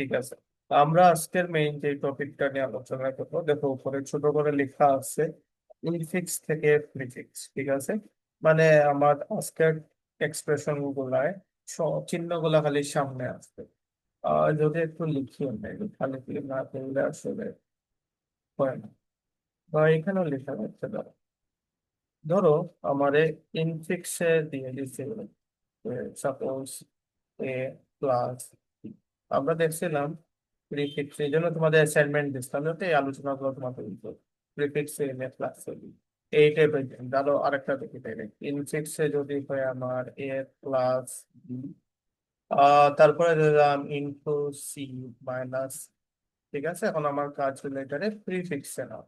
ঠিক আছে, আমরা আজকের মেইন যে টপিকটা নিয়ে আলোচনা করবো, দেখো উপরে ছোট করে লেখা আছে ইনফিক্স থেকে প্রিফিক্স। ঠিক আছে, মানে আমার আজকের এক্সপ্রেশন গুলায় চিহ্ন গুলা খালি সামনে আসবে। যদি একটু লিখি আমরা, খালি খালি না করলে আসলে হয় না। বা এখানেও লেখা যাচ্ছে, ধরো ধরো আমারে ইনফিক্সে দিয়ে দিচ্ছে, সাপোজ এ প্লাস, আমরা দেখছিলাম প্রিফিক্স, এই জন্য তোমাদের অ্যাসাইনমেন্ট দিচ্ছিলাম যাতে এই আলোচনাগুলো তোমাদের prefix A M A plus এই টাইপের। ধরো আরেকটা দেখি, তাইলে ইনফিক্সে যদি হয় আমার এ প্লাস বি, তারপরে দিলাম ইনটু সি মাইনাস। ঠিক আছে, এখন আমার কাজ হলো এটারে প্রিফিক্সে নাও।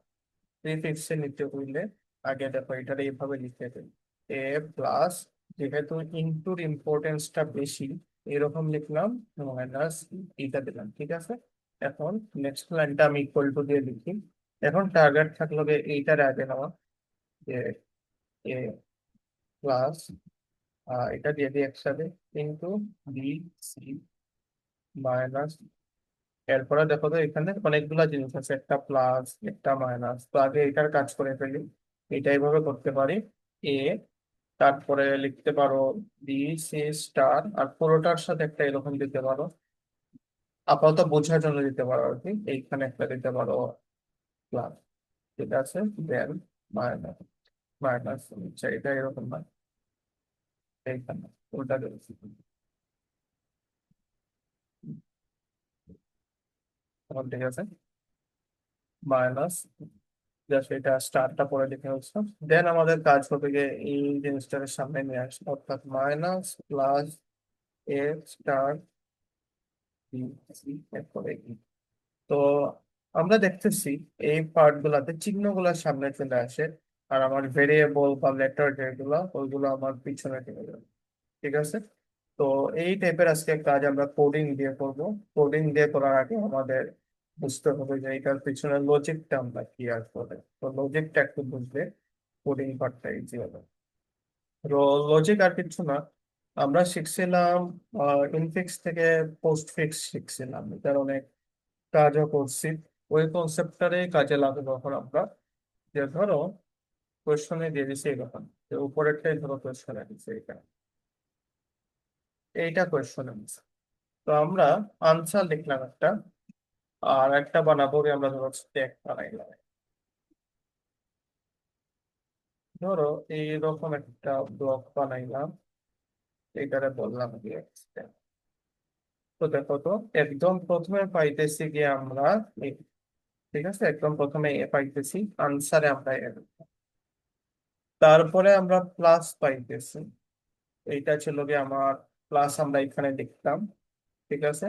প্রিফিক্সে নিতে হইলে আগে দেখো এটারে এইভাবে লিখতে হবে, এ প্লাস, যেহেতু ইনটুর ইম্পর্টেন্সটা বেশি এরকম লিখলাম, মাইনাস এইটা দিলাম। ঠিক আছে, এখন নেক্সট লাইনটা আমি ইকুয়াল টু দিয়ে লিখি। এখন টার্গেট থাকলো যে এইটার আগে নেওয়া, যে এ প্লাস, এটা দিয়ে দিই একসাথে, ইন্টু বি সি মাইনাস। এরপরে দেখো তো এখানে অনেকগুলা জিনিস আছে, একটা প্লাস একটা মাইনাস, তো আগে এটার কাজ করে ফেলি। এটা এইভাবে করতে পারি, এ, তারপরে লিখতে পারো বি সি স্টার, আর পুরোটার সাথে একটা এরকম দিতে পারো, আপাতত বোঝার জন্য দিতে পারো আর কি, এইখানে একটা দিতে পারো প্লাস। ঠিক আছে, দেন মাইনাস, মাইনাস আচ্ছা এটা এরকম না, এইখানে উল্টা দিয়েছি। তখন ঠিক আছে, মাইনাস, জাস্ট এটা স্টারটা পরে লিখে হচ্ছে। দেন আমাদের কাজ হবে গিয়ে এই জিনিসটাকে সামনে নিয়ে আসে, অর্থাৎ মাইনাস প্লাস এ স্টার বি সি, এরপরে E। তো আমরা দেখতেছি এই পার্ট গুলাতে চিহ্নগুলোর সামনে চলে আসে, আর আমার ভেরিয়েবল বা লেটার যেগুলো ওইগুলো আমার পিছনে চলে যাবে। ঠিক আছে, তো এই টাইপের আজকে কাজ আমরা কোডিং দিয়ে করব। কোডিং দিয়ে করার আগে আমাদের বুঝতে হবে যে এটার পিছনে লজিকটা আমরা কি আসবে, তো লজিকটা একটু বুঝলে কোডিং পার্টটা ইজি হবে। লজিক আর কিছু না, আমরা শিখছিলাম ইনফিক্স থেকে পোস্ট ফিক্স শিখছিলাম, এটার অনেক কাজও করছি। ওই কনসেপ্টটারে কাজে লাগাবো এখন আমরা। যে ধরো কোয়েশ্চনে দিয়ে দিছে এরকম, যে উপরেরটাই ধরো কোয়েশ্চনে দিচ্ছে এটা, এইটা কোয়েশ্চন আনসার। তো আমরা আনসার লিখলাম একটা, আর একটা বানাবো যে আমরা ধরো স্টেক বানাইলাম। ধরো এইরকম একটা ব্লক বানাইলাম, এটারে বললাম কি stack। তো দেখো তো একদম প্রথমে পাইতেছি গিয়ে আমরা A। ঠিক আছে, একদম প্রথমে এ পাইতেছি, আনসারে আমরা এ, তারপরে আমরা প্লাস পাইতেছি, এইটা ছিল গিয়ে আমার প্লাস, আমরা এখানে লিখতাম। ঠিক আছে,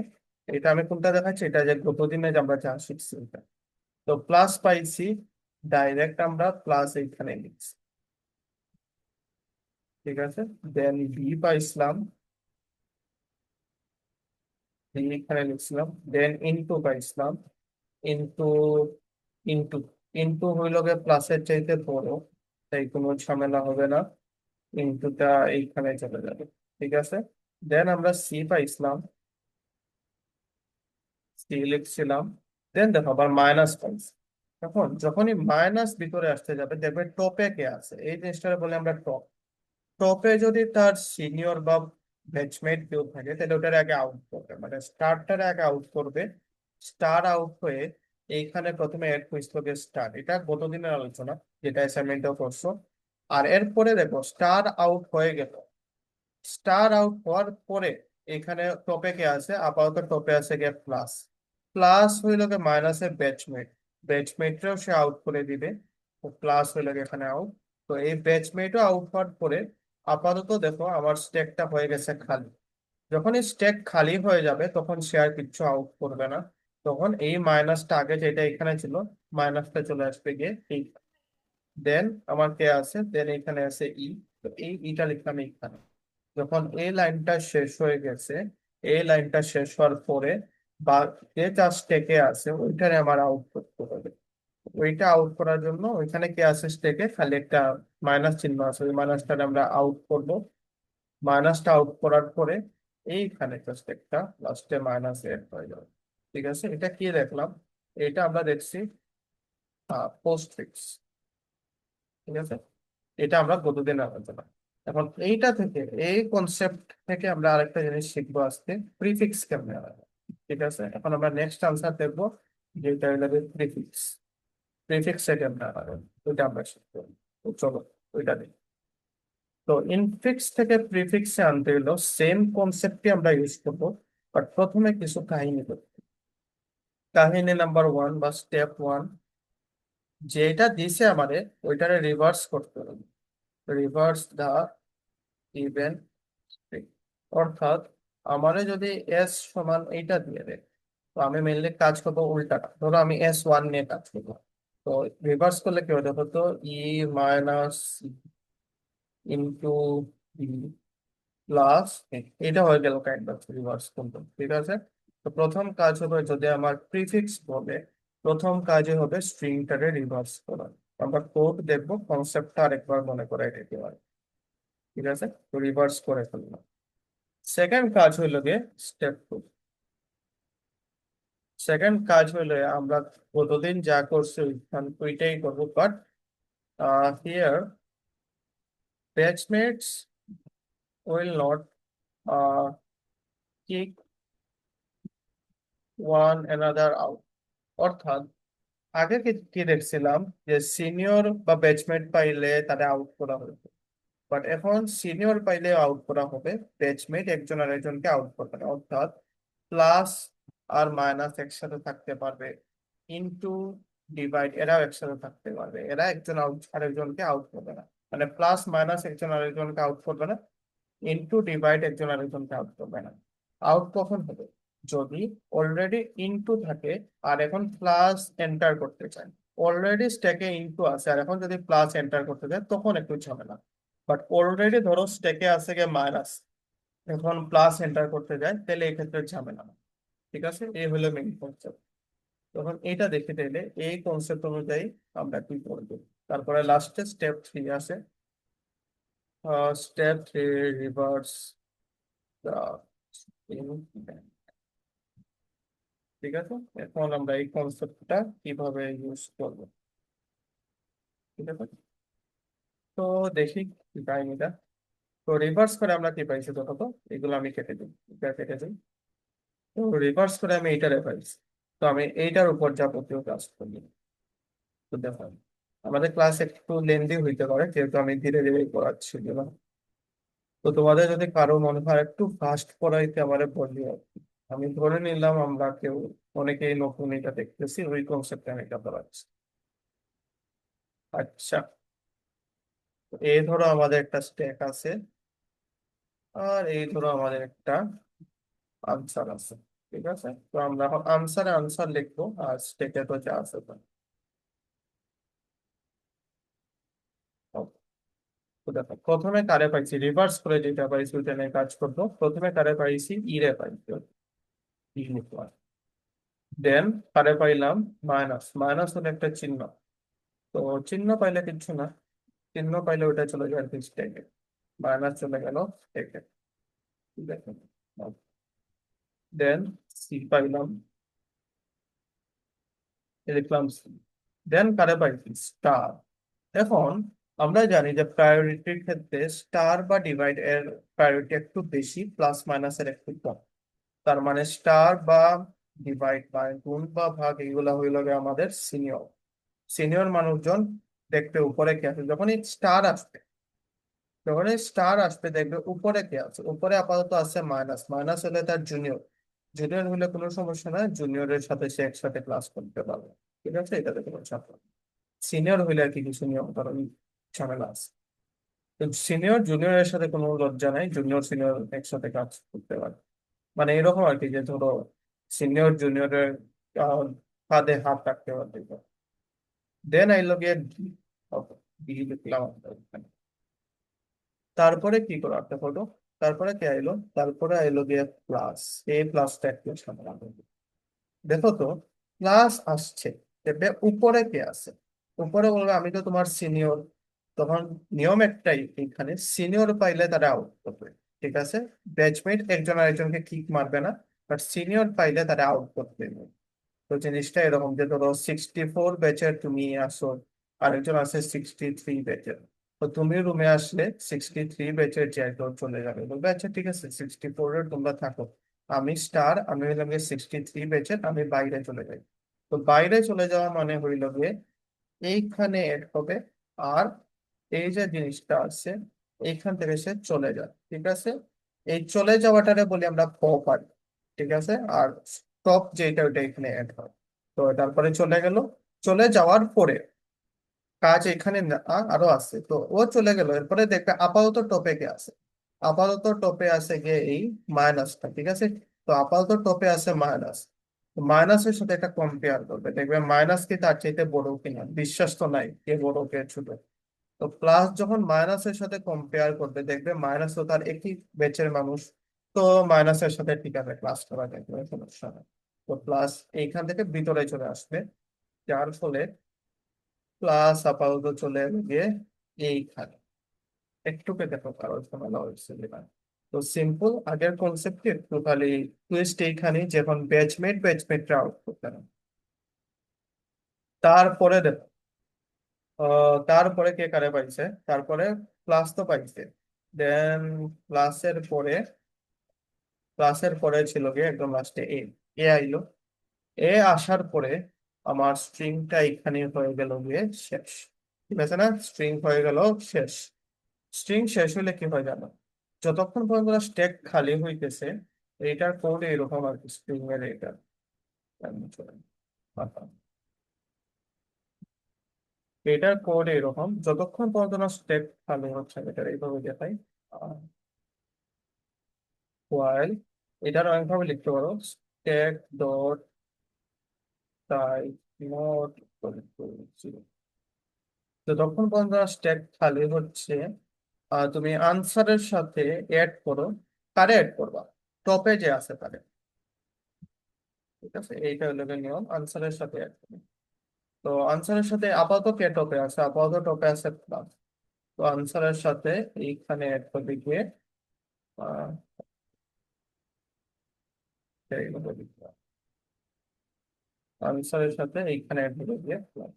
এটা আমি কোনটা দেখাচ্ছি, এটা যে গতদিনে যে আমরা যা শিখছি এটা। তো প্লাস পাইছি, ডাইরেক্ট আমরা প্লাস এইখানে লিখছি। ঠিক আছে, দেন বি পাইছিলাম, বি এখানে লিখছিলাম, দেন ইনটু পাইছিলাম, ইনটু, ইনটু, ইনটু হইল গিয়ে প্লাসের চাইতে বড়, তাই কোনো ঝামেলা হবে না, ইনটুটা এইখানে চলে যাবে। ঠিক আছে, দেন আমরা সি পাইছিলাম, সি লিখছিলাম, দেন দেখো আবার মাইনাস পাইছি। এখন যখনই মাইনাস ভিতরে আসতে যাবে দেখবে টপে কে আছে, এই জিনিসটা বলে আমরা টপ। টপে যদি তার সিনিয়র বা ব্যাচমেট কেউ থাকে তাহলে ওটার আগে আউট করবে, মানে স্টারটার আগে আউট করবে। স্টার আউট হয়ে এইখানে প্রথমে অ্যাড হয়েছিল স্টার, এটা গতদিনের আলোচনা, যেটা অ্যাসাইনমেন্টও করছো। আর এরপরে দেখো স্টার আউট হয়ে গেল, স্টার আউট হওয়ার পরে এখানে টপে কে আছে, আপাতত টপে আছে গিয়ে প্লাস। প্লাস হইল গিয়ে মাইনাসের ব্যাচমেট, ব্যাচমেটটাও সে আউট করে দিবে, তো প্লাস হইল গিয়ে এখানে আউট। তো এই ব্যাচমেটও আউট হওয়ার পরে আপাতত দেখো আমার স্ট্যাকটা হয়ে গেছে খালি। যখন এই স্ট্যাক খালি হয়ে যাবে তখন সে আর কিচ্ছু আউট করবে না, তখন এই মাইনাসটা আগে যেটা এখানে ছিল মাইনাসটা চলে আসবে গিয়ে এই। দেন আমার কে আছে, দেন এখানে আছে ই, তো এই ইটা লিখলাম এইখানে। যখন এই লাইনটা শেষ হয়ে গেছে, এই লাইনটা শেষ হওয়ার পরে বা যে চাষ টেকে আছে ওইখানে আমার আউট করতে হবে। ওইটা আউট করার জন্য ওইখানে কে আছে স্টেকে, খালি একটা মাইনাস চিহ্ন আছে, ওই মাইনাসটা আমরা আউট করব। মাইনাসটা আউট করার পরে এইখানে জাস্ট একটা লাস্টে মাইনাস এড হয়ে যাবে। ঠিক আছে, এটা কি দেখলাম? এটা আমরা দেখছি পোস্ট ফিক্স। ঠিক আছে, এটা আমরা গতদিন আলোচনা। এখন এইটা থেকে, এই কনসেপ্ট থেকে আমরা আরেকটা জিনিস শিখবো আজকে, প্রিফিক্স কেমনে হয়। ঠিক আছে, এখন আমরা নেক্সট আনসার দেখবো, যেটা হলো প্রিফিক্স। প্রিফিক্স কেমনে হয় ওইটা আমরা শিখবো। তো চলো ওইটা দেখি। তো ইনফিক্স থেকে প্রিফিক্সে আনতে হলো সেম কনসেপ্টই আমরা ইউজ করবো, বাট প্রথমে কিছু কাহিনী করবো। কাহিনী নাম্বার ওয়ান বা স্টেপ ওয়ান, যেটা দিছে আমাদের ওইটারে রিভার্স করতে হবে। Reverse the event. অর্থাৎ আমারে যদি এস সমান এইটা দিয়ে দেয়, তো আমি মেনলি কাজ করবো উল্টাটা। ধরো আমি S1 নিয়ে কাজ করবো, তো রিভার্স করলে কি হতে হতো, ই মাইনাস ইন্টু ই প্লাস, এটা হয়ে গেল কাইন্ড অফ রিভার্স করবো। ঠিক আছে, তো প্রথম কাজ হবে যদি আমার প্রিফিক্স বলে, প্রথম কাজে হবে স্ট্রিংটারে রিভার্স করা। আমরা কোড দেখবো, কনসেপ্টটা আরেকবার মনে করে দিতে হয়। ঠিক আছে, তো রিভার্স করে ফেললাম। সেকেন্ড কাজ হইলো গিয়ে স্টেপ টু। সেকেন্ড কাজ হইলো আমরা গতদিন যা করছি ওইটাই করবো, but here batchmates will not kick one another out. অর্থাৎ আগে কি কি দেখছিলাম, যে সিনিয়র বা ব্যাচমেট পাইলে তারা আউট করা হতো, বাট এখন সিনিয়র পাইলে আউট করা হবে, ব্যাচমেট একজন আরেকজনকে আউট করবে না। অর্থাৎ প্লাস আর মাইনাস একসাথে থাকতে পারবে, ইনটু ডিভাইড এরাও একসাথে থাকতে পারবে, এরা একজন আউট আরেকজনকে আউট করবে না। মানে প্লাস মাইনাস একজন আরেকজনকে আউট করবে না, ইনটু ডিভাইড একজন আরেকজনকে আউট করবে না। আউট কখন হবে, যদি অলরেডি ইনটু থাকে আর এখন প্লাস এন্টার করতে চায়। অলরেডি স্ট্যাকে ইনটু আছে আর এখন যদি প্লাস এন্টার করতে চায় তখন একটু ঝামেলা। বাট অলরেডি ধরো স্ট্যাকে আছে গিয়ে মাইনাস, এখন প্লাস এন্টার করতে যায়, তাহলে এই ক্ষেত্রে ঝামেলা না। ঠিক আছে, এই হলো মেইন কনসেপ্ট। তখন এটা দেখে তাইলে এই কনসেপ্ট অনুযায়ী আমরা কি করবো। তারপরে লাস্টে স্টেপ থ্রি আছে। স্টেপ থ্রি, রিভার্স দা। ঠিক আছে, এখন আমরা এই কনসেপ্টটা কিভাবে ইউজ করব। ঠিক আছে, তো দেখি কি কাহিনীটা। তো রিভার্স করে আমরা কি পাইছি দেখো তো, এগুলো আমি কেটে দিই, এটা কেটে দিই। তো রিভার্স করে আমি এইটারে পাইছি, তো আমি এইটার উপর যাবতীয় কাজ করি। তো দেখো, আমাদের ক্লাস একটু লেন্দি হইতে পারে যেহেতু আমি ধীরে ধীরে পড়াচ্ছি না। তো তোমাদের যদি কারো মনে হয় একটু ফাস্ট পড়াইতে আমারে বললি আর কি। আমি ধরে নিলাম আমরা কেউ অনেকেই নতুন এটা দেখতেছি, ওই কনসেপ্টে আমি এটা পড়াচ্ছি। আচ্ছা, তো এই ধরো আমাদের একটা স্ট্যাক আছে, আর এই ধরো আমাদের একটা আনসার আছে। ঠিক আছে, তো আমরা এখন আনসারে আনসার লিখবো আর স্ট্যাকে তো যা আছে তা। তো দেখো প্রথমে কারে পাইছি, রিভার্স করে যেটা পাইছি ওইটা নিয়ে কাজ করবো। প্রথমে কারে পাইছি, ইরে পাইছি, ই লিখলাম। দেন কারে পাইলাম, মাইনাস। মাইনাস হলো একটা চিহ্ন, তো চিহ্ন পাইলে কিচ্ছু না, চিহ্ন পাইলে ওটা চলে যাবে স্ট্যাকে, মাইনাস চলে গেল স্ট্যাকে। দেখো, দেন সি পাইলাম, লিখলাম সি। দেন কারে পাইছি, স্টার। এখন আমরা জানি যে প্রায়োরিটির ক্ষেত্রে স্টার বা ডিভাইড এর প্রায়োরিটি একটু বেশি, প্লাস মাইনাসের একটু কম। তার মানে স্টার বা ডিভাইড বা গুণ বা ভাগ এগুলা হইল গিয়ে আমাদের সিনিয়র। সিনিয়র মানুষজন দেখবে উপরে কে আছে, যখন এই স্টার আসবে, যখন এই স্টার আসবে দেখবে উপরে কে আছে, উপরে আপাতত আছে মাইনাস। মাইনাস হলে তার জুনিয়র, জুনিয়র হলে কোনো সমস্যা নাই, জুনিয়রের সাথে সে একসাথে ক্লাস করতে পারবে। ঠিক আছে, এটাতে কোনো চাপ নেই। সিনিয়র হইলে আর কি কিছু নিয়ম কারণ ঝামেলা আছে। তো সিনিয়র জুনিয়রের সাথে কোনো লজ্জা নাই, জুনিয়র সিনিয়র একসাথে কাজ করতে পারে। মানে এরকম আর কি, যে ধরো সিনিয়র জুনিয়রের কাঁধে হাত রাখতে পারবে। দেন আইলো গিয়ে বি লিখলাম আমরা এখানে। তারপরে কি করো একটা ফটো, তারপরে কি আইলো, তারপরে আইলো গিয়ে প্লাস। এই প্লাসটা একটু সামনে আনবো। দেখো তো, প্লাস আসছে, দেখবে উপরে কে আছে। উপরে বলবে আমি তো তোমার সিনিয়র, তখন নিয়ম একটাই, এখানে সিনিয়র পাইলে তারা আউট করবে। ঠিক আছে, ব্যাচমেট একজন আরেকজনকে কিক মারবে না, বাট সিনিয়র পাইলে তারা আউট করতে হবে। তো জিনিসটা এরকম যে ধরো 64 ব্যাচের তুমি আসো, আরেকজন আছে 63 ব্যাচের। তো তুমি রুমে আসলে 63 ব্যাচের যে একজন চলে যাবে, বলবে আচ্ছা ঠিক আছে 64 এর তোমরা থাকো, আমি স্টার, আমি হইলাম গিয়ে 63 ব্যাচের, আমি বাইরে চলে যাই। তো বাইরে চলে যাওয়া মানে হইল গিয়ে এইখানে এড হবে, আর এই যে জিনিসটা আছে এইখান থেকে সে চলে যায়, ঠিক আছে। এই চলে যাওয়াটারে বলি আমরা পপ আর, ঠিক আছে। আর স্টপ যেটা ওইটা এখানে অ্যাড হয়। তো তারপরে চলে গেল, চলে যাওয়ার পরে কাজ এখানে আরো আছে, তো ও চলে গেল, এরপরে দেখবে আপাতত টপে কে আছে। আপাতত টপে আছে গিয়ে এই মাইনাসটা, ঠিক আছে। তো আপাতত টপে আছে মাইনাস, মাইনাসের সাথে একটা কম্পেয়ার করবে, দেখবে মাইনাস কি তার চাইতে বড় কিনা, বিশ্বাস তো নাই কে বড় কে ছোট। তো প্লাস যখন মাইনাসের সাথে কম্পেয়ার করবে দেখবে মাইনাস তো তার একই ব্যাচের মানুষ, তো মাইনাসের সাথে ঠিক আছে ক্লাস করা যায়, কোনো সমস্যা নেই। তো প্লাস এইখান থেকে ভিতরে চলে আসবে, যার ফলে প্লাস আপাতত চলে গিয়ে এইখানে একটুকে দেখো কারো ঝামেলা হয়েছে কিনা। তো সিম্পল আগের কনসেপ্টে একটু খালি টুইস্ট এইখানে, যখন ব্যাচমেটরা আউট করতে না। তারপরে দেখো তারপরে কে কারে পাইছে, তারপরে প্লাস তো পাইছে। দেন প্লাসের পরে, প্লাসের পরে ছিল গিয়ে একদম লাস্টে এ, এ আইলো। এ আসার পরে আমার স্ট্রিংটা এখানে হয়ে গেল গিয়ে শেষ, ঠিক আছে না, স্ট্রিং হয়ে গেল শেষ। স্ট্রিং শেষ হলে কি হয় জানো, যতক্ষণ পর্যন্ত স্ট্যাক খালি হইতেছে, এইটার কোড এরকম আর কি, স্ট্রিং এর এটা আমি চলে পাতাম। এটার কোড এরকম, যতক্ষণ পর্যন্ত না স্ট্যাক খালি হচ্ছে, এটা এইভাবে দেখাই। ওয়াইল, এটার অনেকভাবে লিখতে পারো, স্ট্যাক ডট টাইপ নট যতক্ষণ পর্যন্ত স্ট্যাক খালি হচ্ছে, তুমি আনসারের সাথে অ্যাড করো, কারে অ্যাড করবা, টপে যে আছে তারে, ঠিক আছে। এইটা হলো গিয়ে নিয়ম, আনসারের সাথে অ্যাড করো। তো আনসারের সাথে আপাতত কে টপে আছে, আপাতত টপে আছে প্লাস। তো আনসারের সাথে এইখানে অ্যাড করবে গিয়ে আহ, এইগুলো লিখবা। আনসারের সাথে এইখানে অ্যাড হবে গিয়ে প্লাস।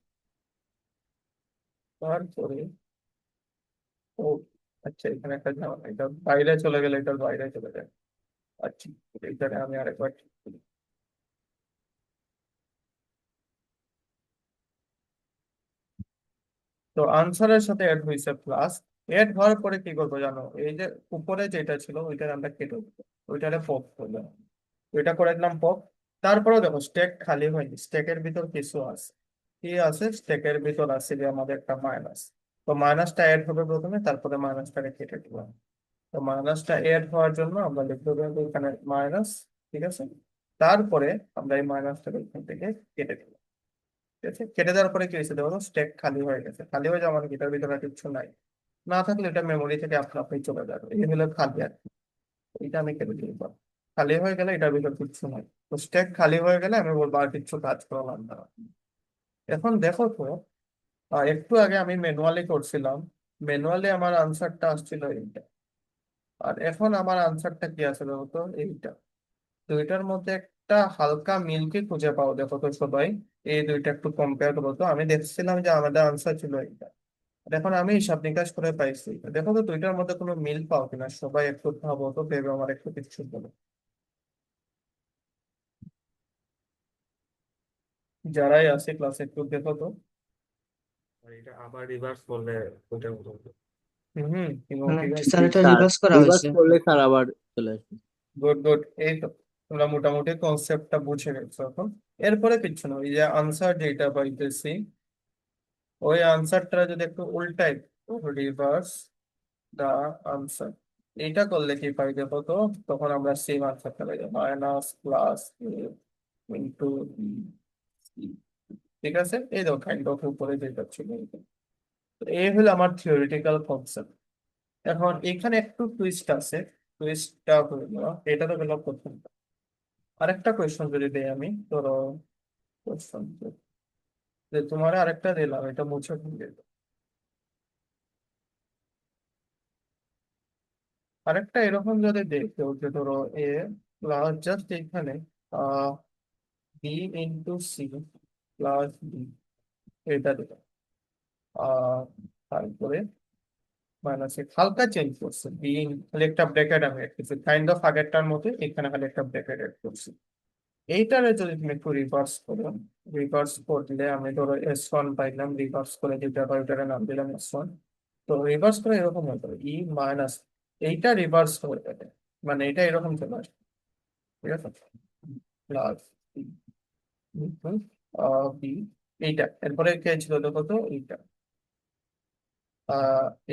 তারপরে ও আচ্ছা, এখানে একটা ঝামেলা, এটা বাইরে চলে গেলে এটার বাইরে চলে যায়। আচ্ছা, এইখানে আমি আরেকবার ঠিক করি। তো আনসারের সাথে অ্যাড হয়েছে প্লাস, অ্যাড হওয়ার পরে কি করবো জানো, এই যে উপরে যেটা ছিল ওইটার আমরা কেটে দেবো, ওইটারে পপ করবো, ওইটা করে দিলাম পপ। তারপরে দেখো স্ট্যাক খালি হয়নি, স্ট্যাকের ভিতর কিছু আছে, কি আছে স্ট্যাকের ভিতর আছে যে আমাদের একটা মাইনাস। তো মাইনাসটা অ্যাড হবে প্রথমে, তারপরে মাইনাসটাকে কেটে দিলাম। তো মাইনাসটা অ্যাড হওয়ার জন্য আমরা লিখতে হবে এখানে মাইনাস, ঠিক আছে। তারপরে আমরা এই মাইনাসটাকে এখান থেকে কেটে দিলাম, ঠিক আছে। কেটে দেওয়ার পরে কি হয়েছে দেখো, স্ট্যাক খালি হয়ে গেছে, খালি হয়ে যাওয়া মানে এটার ভিতরে আর কিছু নাই, না থাকলে এটা মেমোরি থেকে আপনা আপনি চলে যাবে, এই হলো খালি আর কি। এটা আমি কেটে দিই, খালি হয়ে গেলে এটার ভিতর কিচ্ছু নাই। তো স্ট্যাক খালি হয়ে গেলে আমি বলবো আর কিচ্ছু কাজ করা লাগবে না। এখন দেখো তো, একটু আগে আমি ম্যানুয়ালি করছিলাম, ম্যানুয়ালি আমার আনসারটা আসছিল এইটা, আর এখন আমার আনসারটা কি আছে দেখো তো এইটা। দুইটার মধ্যে একটা হালকা মিল কি খুঁজে পাও দেখো তো সবাই, এই দুইটা একটু কম্পেয়ার করো তো। আমি দেখছিলাম যে আমাদের আনসার ছিল এইটা, আর এখন আমি হিসাব নিকাশ করে পাইছি এইটা। দেখো তো দুইটার মধ্যে কোনো মিল পাও কিনা, সবাই একটু ভাবো তো, ভেবে আমার একটু কিছু বলো। যারাই আছে ক্লাসে একটু দেখো তো। আর এটা আবার রিভার্স করলে ওইটার মতো হবে। হম হম, মানে ঠিক আছে। স্যার এটা স্যার রিভার্স করা রিভার্স হয়েছে। করলে স্যার আবার চলে আসবে। গুড গুড, এই তো তোমরা মোটামুটি কনসেপ্টটা বুঝে গেছো এখন। এরপরে কিচ্ছু না, ওই যে আনসার যেটা পাইতেছি, ওই আনসারটা যদি একটু উল্টাই, রিভার্স দা আনসার, এইটা করলে কি পাই দেখো তো। তখন আমরা সেম আনসারটা পাই, মাইনাস প্লাস ইন্টু, ঠিক আছে। এই দেখো কাইন্ড অফ উপরে যেটা ছিল এইটা। তো এই হলো আমার থিওরিটিক্যাল কনসেপ্ট। এখন এখানে একটু টুইস্ট আছে, টুইস্টটা হলো, এটা তো গেল প্রথম। আরেকটা কোয়েশ্চন যদি দেই আমি, ধরো কোয়েশ্চন যে তোমার আরেকটা দিলাম, এটা মুছে ফেলে দিলাম। আরেকটা এরকম যদি দেখো যে ধরো এ প্লাস জাস্ট এখানে B into C plus B এটা দিলাম। আহ তারপরে মাইনাস হালকা চেঞ্জ করছে, বি খালি একটা ব্র্যাকেট আমি রেখেছি, কাইন্ড অফ আগেরটার মতো এখানে খালি একটা ব্র্যাকেট এড করছি। এইটারে যদি তুমি একটু রিভার্স করো, রিভার্স করলে আমি ধরো S1 পাইলাম, রিভার্স করে দুইটা বা ওইটার নাম দিলাম S1। তো রিভার্স করে এরকম হতে হবে ই মাইনাস, এইটা রিভার্স হয়ে যাবে, মানে এটা এরকম চলে আসবে, ঠিক আছে, প্লাস বি, এইটা এরপরে কে ছিল দেখো তো, এইটা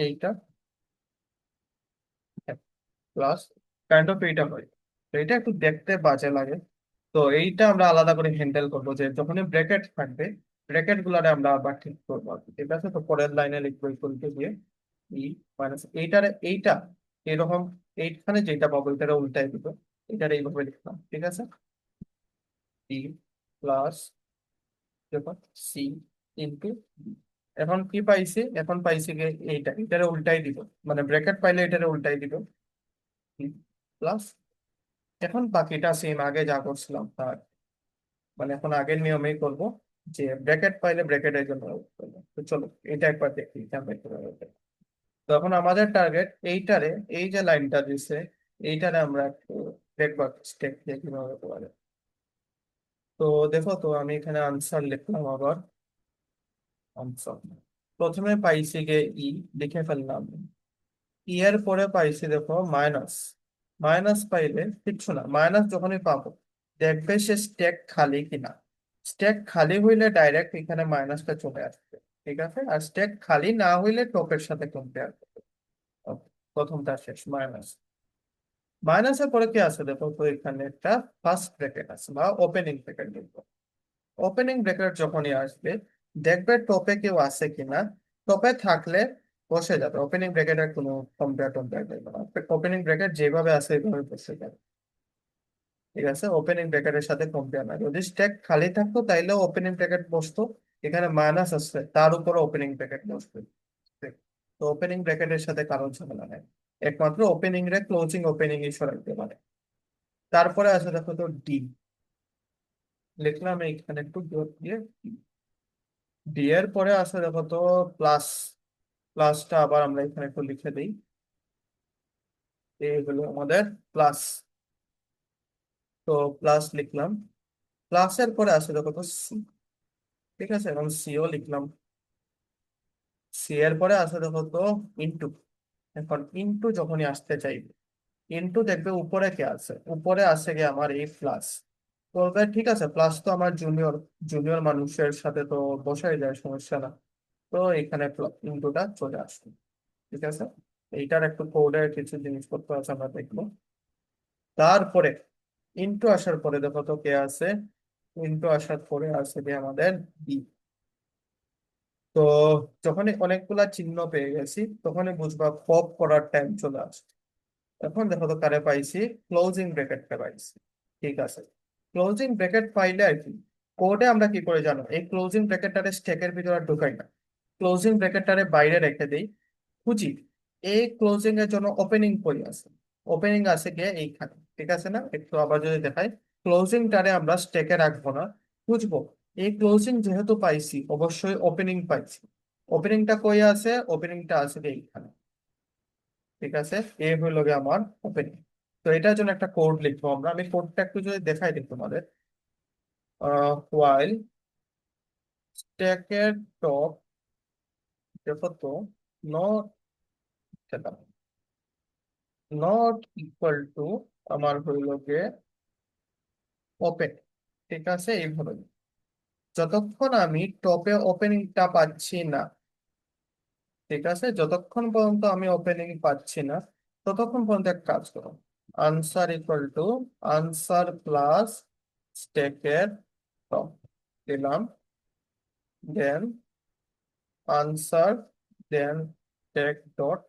এইটা প্লাস কাইন্ড অফ এইটা হয়। তো এটা একটু দেখতে বাজে লাগে, তো এইটা আমরা আলাদা করে হ্যান্ডেল করবো, যে যখনই ব্র্যাকেট থাকবে ব্র্যাকেট গুলারে আমরা আবার ঠিক করবো আর কি। ঠিক আছে, তো পরের লাইনে লিখবো ইকুয়াল দিয়ে ই মাইনাস এইটারে এইটা এরকম, এইখানে যেটা পাবো এটারে উল্টাই দিব, এটারে এইভাবে লিখলাম, ঠিক আছে, ই প্লাস দেখো সি ইন্টু, এখন কি পাইছি, এখন পাইছি যে এইটা এটারে উল্টাই দিব, মানে ব্র্যাকেট পাইলে এটারে উল্টাই দিব প্লাস, এখন বাকিটা সেম আগে যা করছিলাম তার, মানে এখন আগের নিয়মেই করব, যে ব্র্যাকেট পাইলে ব্র্যাকেটের জন্য wait করবো। তো চলো এটা একবার দেখি কেমন করে হবে। তো এখন আমাদের টার্গেট এইটারে, এই যে লাইনটা দিছে এইটারে আমরা একটু দেখবো স্টেপ দিয়ে কিভাবে হতে পারে। তো দেখো তো আমি এখানে আনসার লিখলাম আবার, আনসার প্রথমে পাইছি গে ই, লিখে ফেললাম, ই এর পরে পাইছি দেখো মাইনাস, মাইনাস পাইলে কিচ্ছু না, মাইনাস যখনই পাবো দেখবে সে স্ট্যাক খালি কিনা, স্ট্যাক খালি হইলে ডাইরেক্ট এখানে মাইনাসটা চলে আসবে, ঠিক আছে, আর স্ট্যাক খালি না হইলে টপের সাথে কম্পেয়ার করবে। Okay, প্রথমটা শেষ মাইনাস, মাইনাসের পরে কি আছে দেখো তো, এখানে একটা ফার্স্ট ব্র্যাকেট আছে বা ওপেনিং ব্র্যাকেট দেখবো, ওপেনিং ব্র্যাকেট যখনই আসবে দেখবে টপে কেউ আছে কিনা, টপে থাকলে বসে যাবে, ওপেনিং ব্র্যাকেটের কোনো কম্পেয়ার টম্পেয়ার করবে না, ওপেনিং ব্র্যাকেট যেভাবে আছে এইভাবে বসে যাবে, ঠিক আছে, ওপেনিং ব্র্যাকেটের সাথে কম্পেয়ার না, যদি স্ট্যাক খালি থাকতো তাইলেও ওপেনিং ব্র্যাকেট বসতো, এখানে মাইনাস আসছে তার উপরে ওপেনিং ব্র্যাকেট বসবে, তো ওপেনিং ব্র্যাকেটের সাথে কারো ঝামেলা নেই, একমাত্র ওপেনিং রে ক্লোজিং ওপেনিং এই সরাইতে পারে। তারপরে আছে দেখো তো ডি, লিখলাম এইখানে একটু জোর দিয়ে, ডি এর পরে আছে দেখো তো প্লাস, প্লাসটা আবার আমরা এখানে একটু লিখে দিই, এই হলো আমাদের প্লাস, তো প্লাস লিখলাম, প্লাসের পরে আছে দেখো তো সি, ঠিক আছে, এবং সিও লিখলাম, সি এর পরে আছে দেখো তো ইনটু, এখন ইনটু যখনই আসতে চাইবে, ইনটু দেখবে উপরে কে আছে, উপরে আছে কি আমার এই প্লাস, বলবে ঠিক আছে প্লাস তো আমার জুনিয়র, জুনিয়র মানুষের সাথে তো বসাই যায়, সমস্যা না, তো এখানে ইনটুটা চলে আসবে, ঠিক আছে, এইটার একটু কোডের কিছু জিনিসপত্র আছে আমরা দেখবো। তারপরে ইনটু আসার পরে দেখো তো কে আছে, ইনটু আসার পরে আছে যে আমাদের বি। তো যখনই অনেকগুলা চিহ্ন পেয়ে গেছি তখনই বুঝবা পপ করার টাইম চলে আসছে। এখন দেখো তো কারে পাইছি, ক্লোজিং ব্র্যাকেটটা পাইছি, ঠিক আছে, ক্লোজিং ব্র্যাকেট পাইলে আর কি, কোডে আমরা কি করে জানো, এই ক্লোজিং ব্র্যাকেটটারে স্টেকের ভিতরে আর ঢুকাই না, ক্লোজিং ব্র্যাকেটটারে বাইরে রেখে দেই, খুঁজি এই ক্লোজিং এর জন্য ওপেনিং করি আছে, ওপেনিং আছে গিয়ে এইখানে, ঠিক আছে না, একটু আবার যদি দেখাই, ক্লোজিং টারে আমরা স্টেকে রাখবো না, খুঁজবো এই ক্লোজিং যেহেতু পাইছি অবশ্যই ওপেনিং পাইছি, ওপেনিংটা কই আছে, ওপেনিংটা আছে গিয়ে এইখানে, ঠিক আছে, এ হইল গিয়ে আমার ওপেনিং। তো এটার জন্য একটা কোড লিখবো আমরা, আমি কোডটা একটু যদি দেখাই দিই তোমাদের, হোয়াইল স্ট্যাকের টপ দেখো তো, নট নট ইকুয়াল টু আমার হইল গিয়ে ওপেন, ঠিক আছে, এইভাবে যতক্ষণ আমি টপে ওপেনিংটা পাচ্ছি না, ঠিক আছে, যতক্ষণ পর্যন্ত আমি ওপেনিং পাচ্ছি না ততক্ষণ পর্যন্ত এক কাজ করো, answer equal to answer plus স্টেকের টপ দিলাম, then answer, then take dot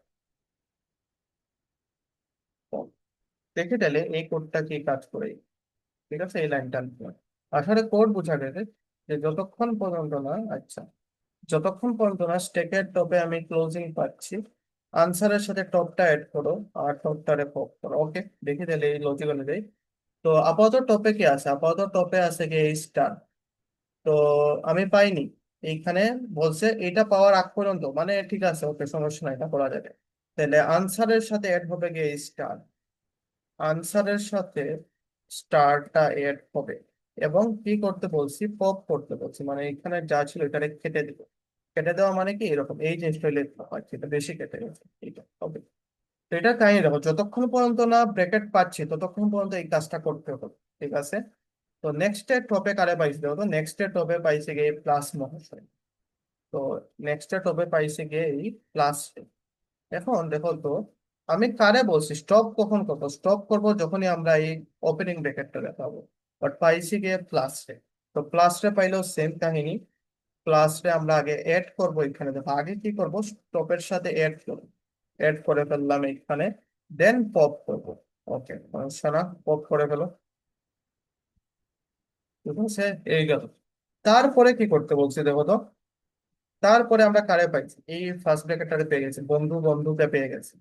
top, দেখে তাহলে এই কোডটা কি কাজ করে, ঠিক আছে, এই লাইনটা আসলে কোড বোঝা গেছে, যে যতক্ষণ পর্যন্ত না, আচ্ছা, যতক্ষণ পর্যন্ত না স্টেকের টপে আমি ক্লোজিং পাচ্ছি, আনসারের সাথে টপটা অ্যাড করো আর টপটারে পপ করো, ওকে, দেখি তাহলে এই লজিক অনুযায়ী তো আপাতত টপে কি আছে, আপাতত টপে আছে কি এই স্টার। তো আমি পাইনি এইখানে, বলছে এটা পাওয়ার আগ পর্যন্ত, মানে ঠিক আছে, ওকে সমস্যা নাই, এটা করা যাবে। তাহলে আনসারের সাথে অ্যাড হবে গিয়ে স্টার, আনসারের সাথে স্টারটা এড হবে। এবং কি করতে বলছি, পপ করতে বলছি, মানে এখানে যা ছিল এটাকে কেটে দিব। কেটে দেওয়া মানে কি, এরকম এই জিনিসটা লিখতে হয়, এটা বেশি কেটে গেছে, এটা হবে। তো এটা কাহিনী দেখো, যতক্ষণ পর্যন্ত না ব্র্যাকেট পাচ্ছি ততক্ষণ পর্যন্ত এই কাজটা করতে হবে। ঠিক আছে। তো নেক্সট এর টপে কারে পাইছি দেখো, তো নেক্সট এর টপে পাইছে গিয়ে প্লাস মহাশয়। তো নেক্সট এর টপে পাইছে গিয়ে এই প্লাস। এখন দেখো তো, আমি কারে বলছি স্টপ কখন করবো, স্টপ করবো যখনই আমরা এই ওপেনিং ব্র্যাকেটটা দেখাবো। বাট পাইছি গিয়ে প্লাস রে। তো প্লাস রে পাইলেও সেম কাহিনী, প্লাস রে আমরা আগে এড করবো, এখানে দেখো আগে কি করবো, স্টপের সাথে এড করবো, এড করে ফেললাম এখানে, দেন পপ করবো। ওকে, সমস্যা না, পপ করে ফেলো। ঠিক আছে, এই গেল। তারপরে কি করতে বলছি দেখো তো, তারপরে আমরা কারে পাইছি, এই ফার্স্ট ব্র্যাকেটটারে পেয়ে গেছি, বন্ধু বন্ধুকে পেয়ে গেছি।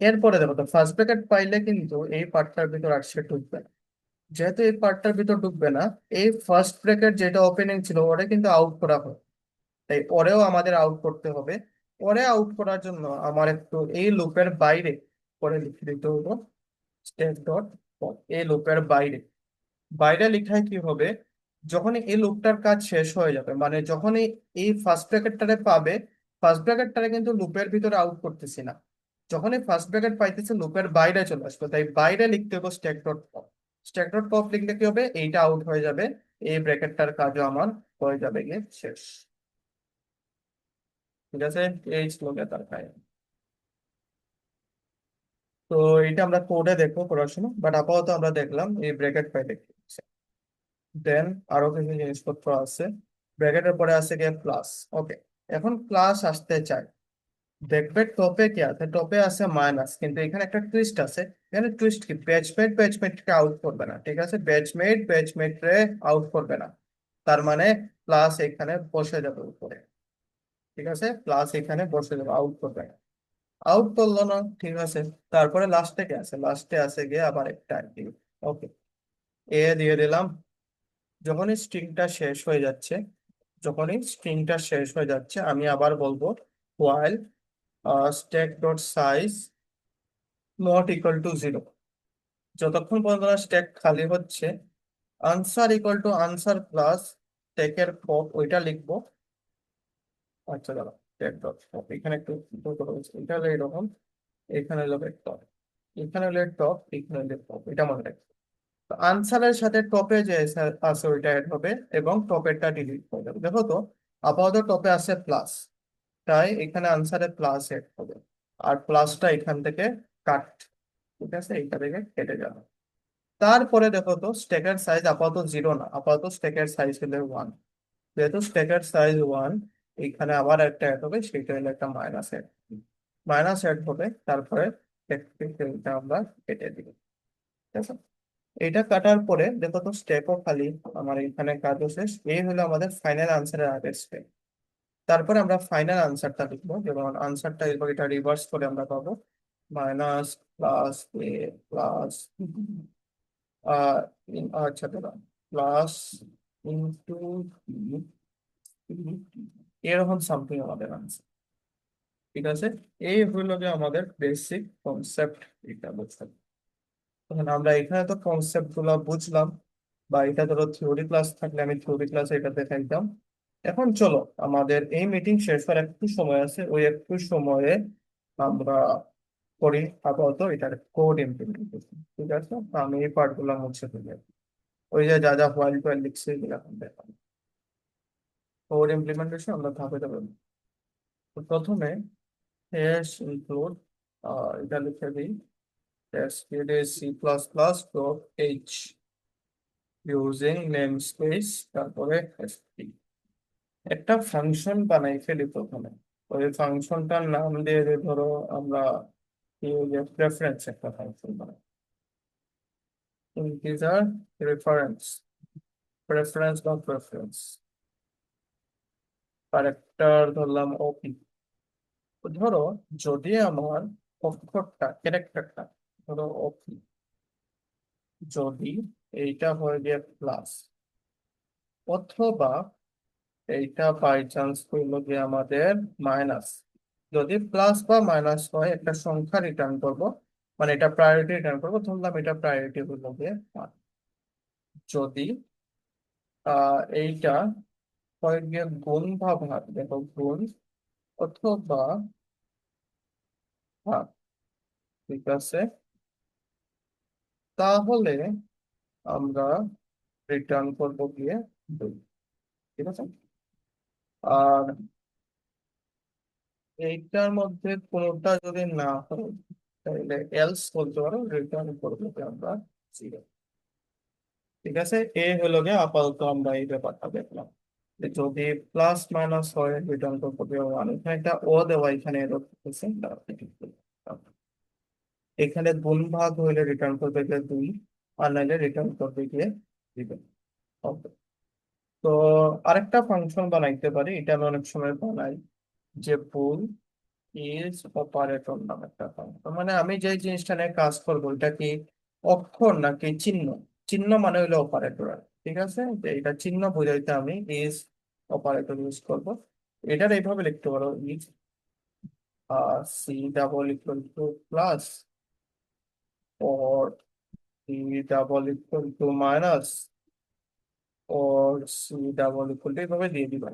এরপরে দেখো তো, ফার্স্ট ব্র্যাকেট পাইলে কিন্তু এই পার্টটার ভিতর আর সে ঢুকবে না। যেহেতু এই পার্টটার ভিতর ঢুকবে না, এই ফার্স্ট ব্র্যাকেট যেটা ওপেনিং ছিল ওরে কিন্তু আউট করা হয়, তাই ওরেও আমাদের আউট করতে হবে। ওরে আউট করার জন্য আমার একটু এই লুপের বাইরে করে লিখে দিতে হতো, স্টেপ ডট, এই লুপের বাইরে। বাইরে লিখায় কি হবে, যখনই এই লুপটার কাজ শেষ হয়ে যাবে, মানে যখনই এই ফার্স্ট ব্র্যাকেটটারে পাবে, ফার্স্ট ব্র্যাকেটটারে কিন্তু লুপের ভিতরে আউট করতেছি না, যখনই ফার্স্ট ব্র্যাকেট পাইতেছে লুপের বাইরে চলে আসবে, তাই বাইরে লিখতে হবে stack dot pop. Stack dot pop লিখলে কি হবে, এইটা আউট হয়ে যাবে, এই ব্র্যাকেটটার কাজও আমার হয়ে যাবে গিয়ে শেষ। ঠিক আছে, এই শ্লোকে তার কাহিনী। তো এটা আমরা কোডে দেখবো পড়াশোনা, বাট আপাতত আমরা দেখলাম এই ব্র্যাকেট পাইলে কি হচ্ছে। দেন আরো কিছু জিনিসপত্র আছে, ব্র্যাকেটের পরে আছে গিয়ে প্লাস। ওকে, এখন প্লাস আসতে চাই, দেখবে টপে কি আছে, টপে আছে মাইনাস, কিন্তু এখানে একটা টুইস্ট আছে। এখানে টুইস্ট কি, ব্যাচমেট কে আউট করবে না, ঠিক আছে, ব্যাচমেট রে আউট করবে না। তার মানে প্লাস এখানে বসে যাবে উপরে। ঠিক আছে, প্লাস এখানে বসে যাবে, আউট করবে না। আউট করলো না, ঠিক আছে। তারপরে লাস্টে কি আছে, লাস্টে আছে গিয়ে আবার একটা ওকে, এ দিয়ে দিলাম। যখনই স্ট্রিংটা শেষ হয়ে যাচ্ছে, যখনই স্ট্রিংটা শেষ হয়ে যাচ্ছে আমি আবার বলবো while stack dot size not equal to 0। যতক্ষণ পর্যন্ত না স্ট্যাক খালি হচ্ছে, answer equal to answer plus স্ট্যাকের পপ ওইটা লিখবো। আচ্ছা দাঁড়া, স্ট্যাক ডট পপ এখানে একটু ভুল করে বলছি। এটা হলো এরকম, এখানে হলো টপ, এখানে হলো টপ, এখানে হলো টপ, এটা মনে রাখবে। আনসারের সাথে টপে যে আছে ওইটা অ্যাড হবে, এবং টপেরটা ডিলিট হয়ে যাবে। দেখো তো, আপাতত টপে আছে প্লাস, তাই এখানে আনসারে প্লাস এড হবে, আর প্লাসটা এখান থেকে কাট। ঠিক আছে, এইটা থেকে কেটে যাবে। তারপরে দেখো তো, স্ট্যাকের সাইজ আপাতত 0 না, আপাতত স্ট্যাকের সাইজ হলে 1। যেহেতু স্ট্যাকের সাইজ 1, এখানে আবার একটা অ্যাড হবে, সেটা হলো একটা মাইনাস অ্যাড, মাইনাস অ্যাড হবে। তারপরে এটা আমরা কেটে দিব। ঠিক আছে, এটা কাটার পরে দেখো তো স্টেপও খালি, আমার এখানে কাজও শেষ। এই হলো আমাদের ফাইনাল আনসারের আগের স্টেপ। তারপরে আমরা ফাইনাল আনসারটা লিখবো, যেমন আনসারটা এরপর এটা রিভার্স করে আমরা পাবো মাইনাস প্লাস এ প্লাস আহ আচ্ছা দাদা, প্লাস ইন্টু এরকম সামথিং আমাদের আনসার। ঠিক আছে, এই হলো যে আমাদের বেসিক কনসেপ্ট, এটা বুঝতে হবে। তখন আমরা এখানে তো কনসেপ্ট গুলো বুঝলাম, বা এটা ধরো থিওরি ক্লাস থাকলে আমি থিওরি ক্লাসে এটা দেখাইতাম। এখন চলো, আমাদের এই মিটিং শেষ হওয়ার একটু সময় আছে, ওই একটু সময়ে আমরা করি আপাতত এটার কোড ইমপ্লিমেন্টেশন। ঠিক আছে, তো আমি এই পার্ট গুলো মুছে ফেলি। ওই যে যা যা ফাইল ফাইল লিখছে এগুলো এখন দেখাম। কোড ইমপ্লিমেন্টেশন আমরা ধাপে ধাপে। তো প্রথমে হ্যাশ ইনক্লুড, এটা লিখে দিই, std++.h ইউজিং নেমস্পেস, তারপরে std। একটা ফাংশন বানাই ফেলি প্রথমে, ওই ফাংশনটার নাম দিয়ে দিই, ধরো আমরা রেফারেন্স একটা ফাংশন বানাই, integer reference, reference dot reference, character ধরলাম ওপি। ধরো যদি আমার অক্ষরটা, ক্যারেক্টারটা ধরো ওপি, যদি এইটা হয়ে গিয়ে প্লাস, অথবা এইটা বাই চান্স হইলো গিয়ে আমাদের মাইনাস। যদি প্লাস বা মাইনাস হয় একটা সংখ্যা রিটার্ন করব, মানে এটা প্রায়োরিটি রিটার্ন করবো, ধরলাম এটা প্রায়োরিটি হইলো গিয়ে 1। যদি এইটা হয় গিয়ে গুণ বা ভাগ, দেখো গুণ অথবা ভাগ, ঠিক আছে, তাহলে আমরা রিটার্ন করবো গিয়ে 2, ঠিক আছে। আর এইটার মধ্যে কোনোটা যদি না হয় তাহলে এলস বলতে পারো, রিটার্ন করবো যে আমরা 0। ঠিক আছে, এ হলো গিয়ে আপাতত আমরা এই ব্যাপারটা দেখলাম যে যদি প্লাস মাইনাস হয় রিটার্ন করবো গিয়ে 1। এখানে একটা ও দেওয়া, এখানে এরর করতেছে, এখানে গুণ ভাগ হইলে রিটার্ন করবে গিয়ে 2, আর নাইলে রিটার্ন করবে গিয়ে দিবেন। তো আরেকটা ফাংশন বানাইতে পারি, এটা আমি অনেক সময় বানাই, যে পুল ইজ অপারেটর নামে একটা ফাংশন। মানে আমি যে জিনিসটা নিয়ে কাজ করবো এটা কি অক্ষর নাকি চিহ্ন? চিহ্ন মানে হইলো অপারেটর, ঠিক আছে, যে এটা চিহ্ন বোঝাইতে আমি ইজ অপারেটর ইউজ করবো। এটার এইভাবে লিখতে পারো, is C double equal to plus, or C double equal to minus, or C double equal to, এইভাবে দিয়ে দিবা।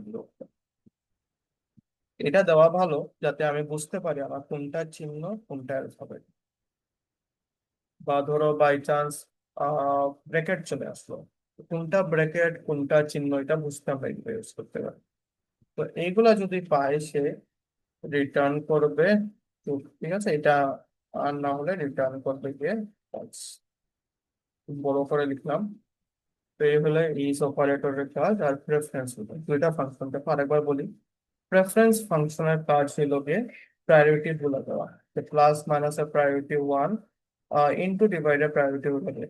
এটা দেওয়া ভালো যাতে আমি বুঝতে পারি আমার কোনটা চিহ্ন কোনটা অ্যালফাবেট। বা ধরো বাই চান্স ব্র্যাকেট চলে আসলো, কোনটা ব্র্যাকেট কোনটা চিহ্ন এটা বুঝতে আমরা এগুলো ইউজ করতে পারি। তো এইগুলা যদি পাই সে রিটার্ন করবে true, ঠিক আছে, এটা। আর না হলে রিটার্ন করবে গিয়ে false। বড় করে লিখলাম। তো এই হলো ইজ অপারেটরের কাজ। আর প্রেফারেন্স হলো দুইটা ফাংশন, দেখো আরেকবার বলি। প্রেফারেন্স ফাংশনের কাজ হলো গিয়ে প্রায়োরিটি বলে দেওয়া, যে প্লাস মাইনাস এর প্রায়োরিটি 1 ইনটু ডিভাইডের প্রায়োরিটি হলো গিয়ে।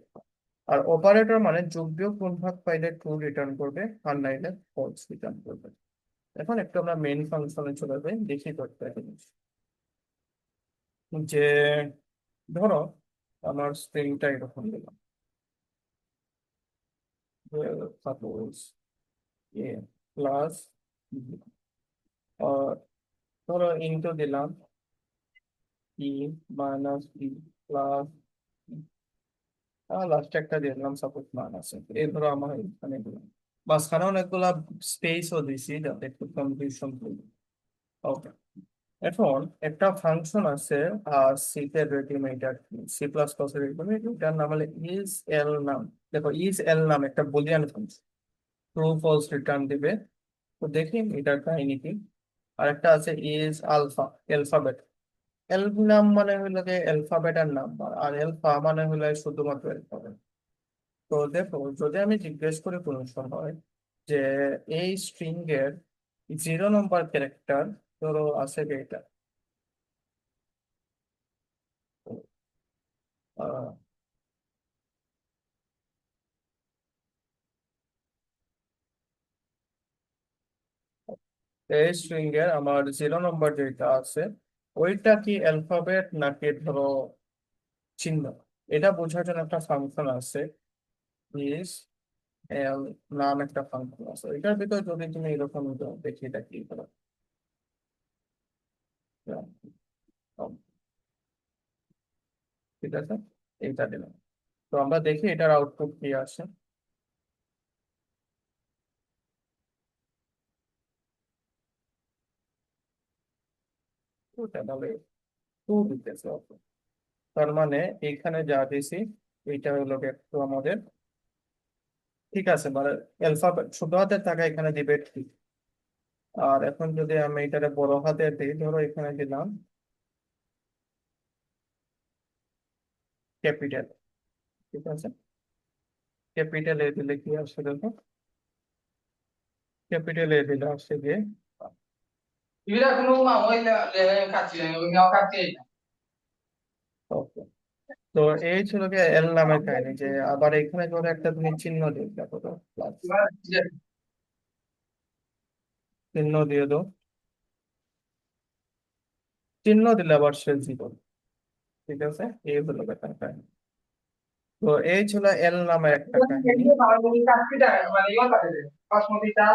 আর অপারেটর মানে যোগ বিয়োগ গুণ ভাগ পাইলে ট্রু রিটার্ন করবে, আর নাইলে ফলস রিটার্ন করবে। এখন একটু আমরা মেইন ফাংশনে চলে যাই, দেখি করতে জিনিস, যে ধরো আমার স্ট্রিংটা এরকম দিলাম, সাপোজ এ প্লাস, ধরো ইনটু দিলাম ই মাইনাস বি প্লাস, লাস্টে একটা দিয়ে দিলাম সাপোজ মাইনাস। এই ধরো আমার এখানে দিলাম, মাঝখানে অনেকগুলা স্পেসও দিছি যাতে একটু কনফিউশন করি। ওকে, এখন একটা ফাংশন আছে সি তে রেডিমেটার, সি প্লাস প্লাস রেডিমেট, এটার নাম হলো ইজ এল নাম। দেখো ইজ এল নাম একটা boolean function, true false return দিবে। তো দেখি এটার কাহিনী কি। আর একটা আছে ইজ আলফা, অ্যালফাবেট। এল নাম মানে হইলো যে অ্যালফাবেটের নাম্বার, আর এলফা মানে হলো শুধুমাত্র অ্যালফাবেট। তো দেখো যদি আমি জিজ্ঞেস করি কোনো সময় যে এই স্ট্রিং এর 0 নম্বর ক্যারেক্টার ধরো আছে যে এটা, আহ, এই স্ট্রিং এর আমার 0 নম্বর যেটা আছে ওইটা কি অ্যালফাবেট নাকি ধরো চিহ্ন, এটা বোঝার জন্য একটা ফাংশন আছে ইজ এল নাম, একটা ফাংশন আছে। এটার ভিতর যদি তুমি এরকম দেখি এটা কি করো, ঠিক আছে, এইটা দিলাম। তো আমরা দেখি এটার আউটপুট কি আসে। ওটা তাহলে টু দিতেছে output। তার মানে এখানে যা দিছি এইটা হলো গিয়ে একটু আমাদের ঠিক আছে, মানে অ্যালফাবেট ছোট হাতের থাকা এখানে দিবে ঠিক। আর এখন যদি আমি এটারে বড় হাতে দিই, ধরো এখানে দিলাম ক্যাপিটাল, ঠিক আছে, ক্যাপিটাল এ দিলে কি আসে দেখো, ক্যাপিটাল এ দিলে আসে গিয়ে Mira, como uma mãe le catinha, eu me alcateei. ওকে। তো এই ছিল গিয়ে এল নামের কাহিনী, যে আবার এখানে ধরো একটা তুমি চিহ্ন দিই, দেখো তো প্লাস চিহ্ন দিয়ে দাও, চিহ্ন দিলে আবার সে জীবন, ঠিক আছে, এই হলো ব্যাপার কাহিনী। তো এই ছিল এল নামের একটা কাহিনী। কাটতে যায় মানে ইয়ে কাটে বাসমতি চাল